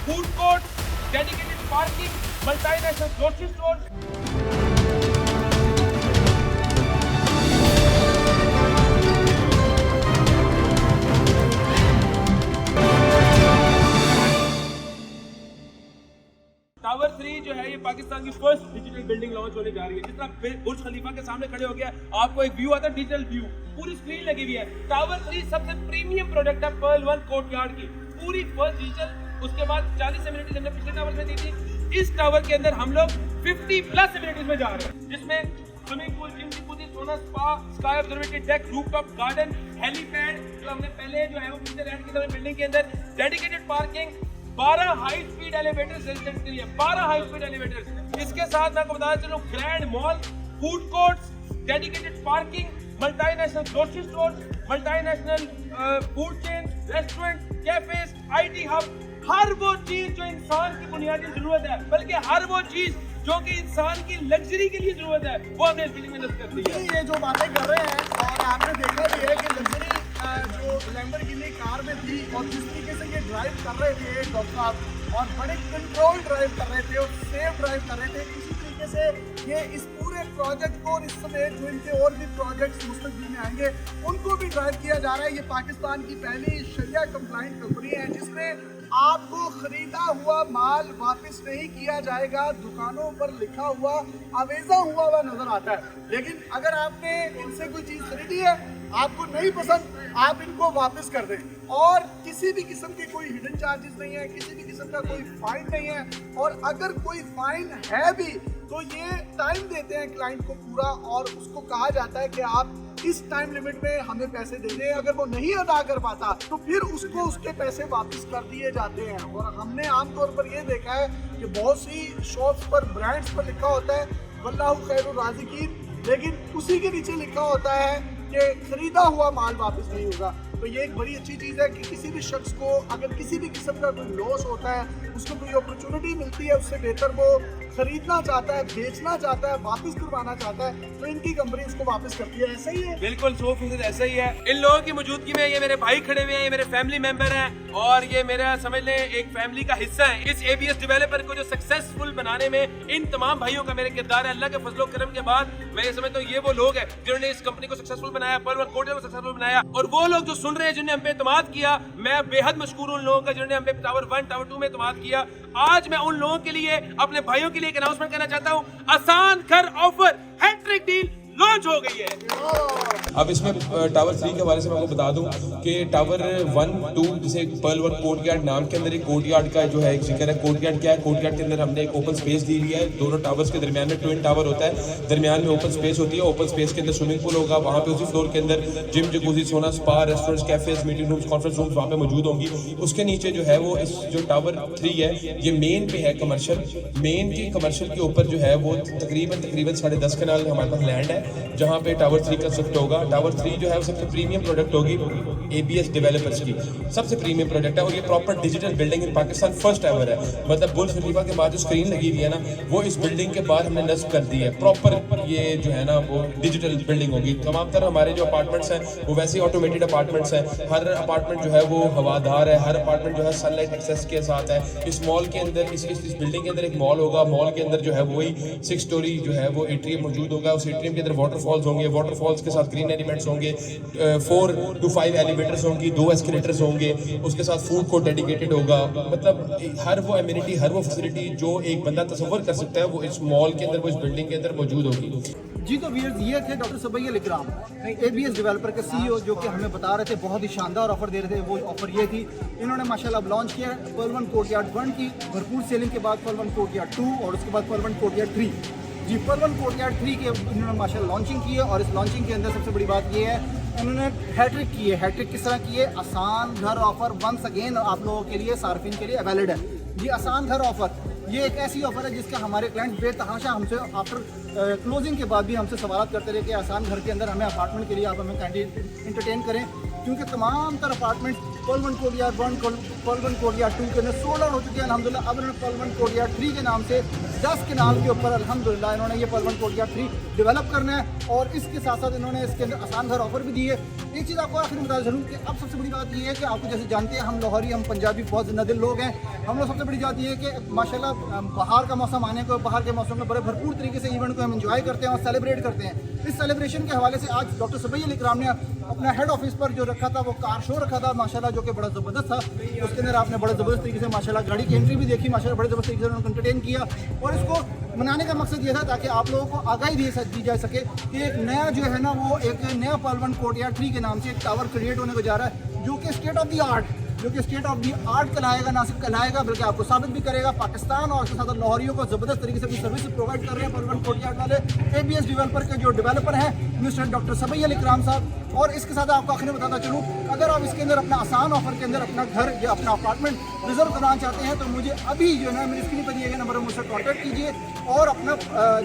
food court, dedicated parking, multinational grocery stores. Tower 3 जो है ये पाकिस्तान की फर्स्ट डिजिटल बिल्डिंग लॉन्च होने जा रही है। जिस तरह बुर्ज खलीफा के सामने खड़े हो गया आपको एक व्यू आता है, डिजिटल व्यू, पूरी स्क्रीन लगी हुई है। टावर 3 सबसे प्रीमियम प्रोडक्ट है पर्ल वन कोर्टयार्ड की, पूरी फर्स्ट डिजिटल। उसके बाद 40 एमिनिटीज हमने पिछले टावर में दी थी। इस टावर के अंदर हम लोग 50+ एमिनिटीज में जा रहे हैं, जिसमें स्विमिंग पूल, जिम जकूज़ी, सोना spa, sky observatory deck, rooftop garden, helipad जो हमने पहले जो है वो पिछले ऐड की तरह बिल्डिंग के अंदर, dedicated parking, 12 high speed elevators residents के लिए, 12 हाई स्पीड एलिवेटर्स। इसके साथ मैं आपको बताना चलूं grand mall, food courts, dedicated parking, multinational grocery store, multinational food chain, restaurant, cafes, IT hub, हर वो चीज जो इंसान की बुनियादी जरूरत है, बल्कि हर वो चीज जो कि इंसान की लग्जरी के लिए जरूरत है, वो हमने इस बिल्डिंग में नस्ब कर दी है। ये जो बातें कर रहे हैं और आपने देखा भी है कि लग्जरी जो लैम्बोर्गिनी कार में थी और जिस तरीके से ये ड्राइव कर रहे थे डॉक्टर साहब, और बड़े कंट्रोल ड्राइव कर रहे थे और सेफ ड्राइव कर रहे थे, इसी तरीके से ये इस पूरे प्रोजेक्ट को और इस समय जो इनके और भी प्रोजेक्ट्स मुस्तकबिल में आएंगे उनको भी ड्राइव किया जा रहा है। ये पाकिस्तान की पहली शरिया कंप्लाइंट कंपनी है जिसमें आपको खरीदा हुआ माल वापस नहीं किया जाएगा, दुकानों पर लिखा हुआ अवेजा हुआ नजर आता है। लेकिन अगर आपने इनसे कोई चीज खरीदी है, आपको नहीं पसंद, आप इनको वापस कर दें, और किसी भी किस्म के कोई हिडन चार्जेस नहीं है, किसी भी किस्म का कोई फाइन नहीं है, और अगर कोई फाइन है भी तो ये टाइम देते हैं क्लाइंट को पूरा, और उसको कहा जाता है कि आप इस टाइम लिमिट में हमें पैसे दे दें। अगर वो नहीं अदा कर पाता तो फिर उसको उसके पैसे वापस कर दिए जाते हैं। और हमने आमतौर पर ये देखा है कि बहुत सी शॉप्स पर, ब्रांड्स पर लिखा होता है वल्लाहु खैरुर राज़िकीन, लेकिन उसी के नीचे लिखा होता है कि खरीदा हुआ माल वापस नहीं होगा। तो ये एक बड़ी अच्छी चीज़ है कि किसी भी शख्स को अगर किसी भी किस्म का कोई लॉस होता है, उसको कोई अपॉर्चुनिटी मिलती है, उससे बेहतर वो खरीदना चाहता है, बेचना चाहता है, वापस करवाना चाहता है, तो इनकी कंपनी उसको वापस करती है। ऐसा ही है, बिल्कुल 100% ऐसा ही है। इन लोगों की मौजूदगी में ये मेरे भाई खड़े हुए हैं, ये मेरे फैमिली मेंबर हैं, और ये मेरा समझ लें एक फैमिली का हिस्सा है। इस ABS डेवलपर को जो सक्सेसफुल बनाने में इन तमाम भाइयों का मेरे किरदार है। अल्लाह के फजलो करम के बाद मैं ये समझता हूँ ये वो लोग हैं जिन्होंने इस कंपनी को सक्सेसफुल बनाया, पर्ल वन कोर्टयार्ड को सक्सेसफुल बनाया। और वो लोग जो सुन रहे हैं, जिन्होंने हम पे एतमाद किया, मैं बेहद मशकूर हूं उन लोगों का जिन्होंने हम पे टावर 1, टावर 2 में एतमाद किया। आज मैं उन लोगों के लिए, अपने भाइयों के लिए एक अनाउंसमेंट करना चाहता हूं, आसान घर ऑफर हैट्रिक डील लॉन्च हो गई है। अब इसमें टावर 3 के हवाले से मैं आपको बता दूं कि टावर 1, 2 जिसे पर्ल वन कोर्टयार्ड नाम के अंदर एक कोर्टयार्ड का जो है एक जिक्र है। कोर्टयार्ड क्या है? कोर्टयार्ड के अंदर हमने एक ओपन स्पेस दी हुई है। दोनों टावर्स के दरमियान में ट्विन टावर होता है, दरमियान में ओपन स्पेस होती है। ओपन स्पेस के अंदर स्विमिंग पूल होगा, वहाँ पे उसी फ्लोर के अंदर जिम जकूज़ी, सोना spa, restaurants, cafes, meeting rooms, conference rooms वहाँ पे मौजूद होंगी। उसके नीचे जो है वो इस जो टावर 3 है ये मेन पे है कमर्शियल। मेन के कमर्शियल के ऊपर जो है वो तकरीबन 10.5 कनाल हमारे पास लैंड है जहाँ पे टावर 3 कंस्ट्रक्ट होगा। टावर 3 जो है वो सबसे प्रीमियम प्रोडक्ट होगी ABS डेवलपर्स की, सबसे प्रीमियम प्रोडक्ट है। और ये proper digital building in Pakistan first ever है। मतलब बुर्ज खलीफा के बाद जो स्क्रीन लगी हुई है ना, वो इस बिल्डिंग के बाद हमने नस्ब कर दी है। प्रॉपर ये जो है ना वो डिजिटल बिल्डिंग होगी। तमाम तरह हमारे जो अपार्टमेंट्स हैं वो वैसे ऑटोमेटेड अपार्टमेंट्स हैं। हर अपार्टमेंट जो है वो हवादार है, हर अपार्टमेंट जो है सनलाइट एक्सेस के साथ है। इस मॉल के अंदर, इस बिल्डिंग के अंदर एक मॉल होगा। मॉल के अंदर जो है वही 6 स्टोरी जो है वो एट्रियम मौजूद होगा। उस एट्रियम के अंदर वाटरफॉल्स होंगे, वाटरफॉल्स के साथ ग्रीन एलिमेंट्स होंगे, 4 to 5 एलिवेटर्स होंगी, 2 एस्केलेटर्स होंगे। उसके साथ फूड कोर्ट डेडिकेटेड होगा। मतलब हर वो एमिनिटी, हर वो फैसिलिटी जो एक बंदा तसव्वुर कर सकता है वो इस मॉल के अंदर, वो इस बिल्डिंग के अंदर मौजूद होगी। जी तो व्यूअर्स, ये थे डॉक्टर सुबैल इकराम, ABS डेवलपर के CEO, जो कि हमें बता रहे थे बहुत ही शानदार ऑफर दे रहे थे। वो ऑफर ये थी, इन्होंने माशाल्लाह अब लॉन्च किया है पर्ल वन कोर्टयार्ड 1 की भरपूर सेलिंग के बाद पर्ल वन कोर्टयार्ड 2 और उसके बाद पर्ल वन कोर्टयार्ड 3। जी, पर्ल वन कोर्टयार्ड 3 के इन्होंने माशाल्लाह लॉन्चिंग की है। और इस लॉन्चिंग के अंदर सबसे बड़ी बात ये है, उन्होंने हैट्रिक की है। हैट्रिक किस तरह की है? आसान घर ऑफर वंस अगेन आप लोगों के लिए, सार्फिन के लिए वैलिड है। जी, आसान घर ऑफर ये एक ऐसी ऑफर है जिसका हमारे क्लाइंट बेतहाशा हमसे आफ्टर क्लोजिंग के बाद भी हमसे सवाल करते रहे कि आसान घर के अंदर हमें अपार्टमेंट के लिए आप हमें काइंडली इंटरटेन करें, क्योंकि तमाम तर apartment pearl 1 courtyard 1, pearl 1 courtyard 2 के अंदर 16 हो चुके हैं अल्हम्दुलिल्लाह। अब इन्होंने पर्ल 1 कोर्टयार्ड 3 के नाम से 10 कनाल के ऊपर अल्हम्दुलिल्लाह इन्होंने ये पर्ल 1 कोर्टयार्ड 3 डेवलप करना है। और इसके साथ साथ इन्होंने इसके अंदर आसान घर ऑफर भी दी है। एक चीज़ आपको आखिर में बता चलूँ कि अब सबसे बड़ी बात ये है कि आपको जैसे जानते हैं हम लाहौरी, हम पंजाबी बहुत जिंदा दिल लोग हैं। हम लोग सबसे बड़ी बात ये है कि माशाल्लाह बाहर का मौसम आने को, बाहर के मौसम में बड़े भरपूर तरीके से इवेंट को हम एंजॉय करते हैं और सेलिब्रेट करते हैं। इस सेलिब्रेशन के हवाले से आज डॉक्टर सबई अली इकराम ने अपना हेड ऑफिस पर जो रखा था वो कार शो रखा था माशाल्लाह, जो कि बड़ा ज़बरदस्त था। उसके अंदर आपने बड़े ज़बरदस्त तरीके से माशाल्लाह गाड़ी की एंट्री भी देखी, माशाल्लाह बड़े ज़बरदस्त तरीके से उन्होंने एंटरटेन किया। और इसको मनाने का मकसद ये था ताकि आप लोगों को आगाही दी जा सके कि एक नया जो है ना वो एक नया पर्ल 1 कोर्टयार्ड 3 के नाम से एक टावर क्रिएट होने को जा रहा है, जो कि स्टेट ऑफ द आर्ट कहलाएगा। ना सिर्फ कहलाएगा बल्कि आपको साबित भी करेगा। पाकिस्तान और उसके साथ लाहौरियों को ज़बरदस्त तरीके से अपनी सर्विस प्रोवाइड कर रहे हैं पर्ल 1 कोर्टयार्ड वाले ABS डेवलपर के जो डेवलपर हैं मिस्टर डॉक्टर सबई अली इकराम साहब। और इसके साथ आपको आखिर में बताता चलूँ, अगर आप इसके अंदर अपना आसान ऑफर के अंदर अपना घर या अपना अपार्टमेंट रिजर्व कराना चाहते हैं तो मुझे अभी जो है मेरी स्क्रीन पर दिए गए नंबर पर मुझसे कॉन्टैक्ट कीजिए और अपना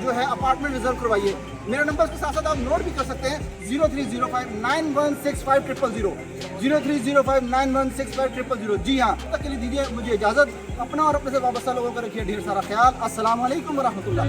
जो है अपार्टमेंट रिजर्व करवाइए। मेरा नंबर के साथ साथ आप नोट भी कर सकते हैं 0305916500 0305916500। जी हाँ, तक के लिए दीजिए मुझे इजाज़त। अपना और अपने से वाबस्ता लोगों का रखिए ढेर सारा ख्याल। अस्सलाम वालेकुम व रहमतुल्लाह।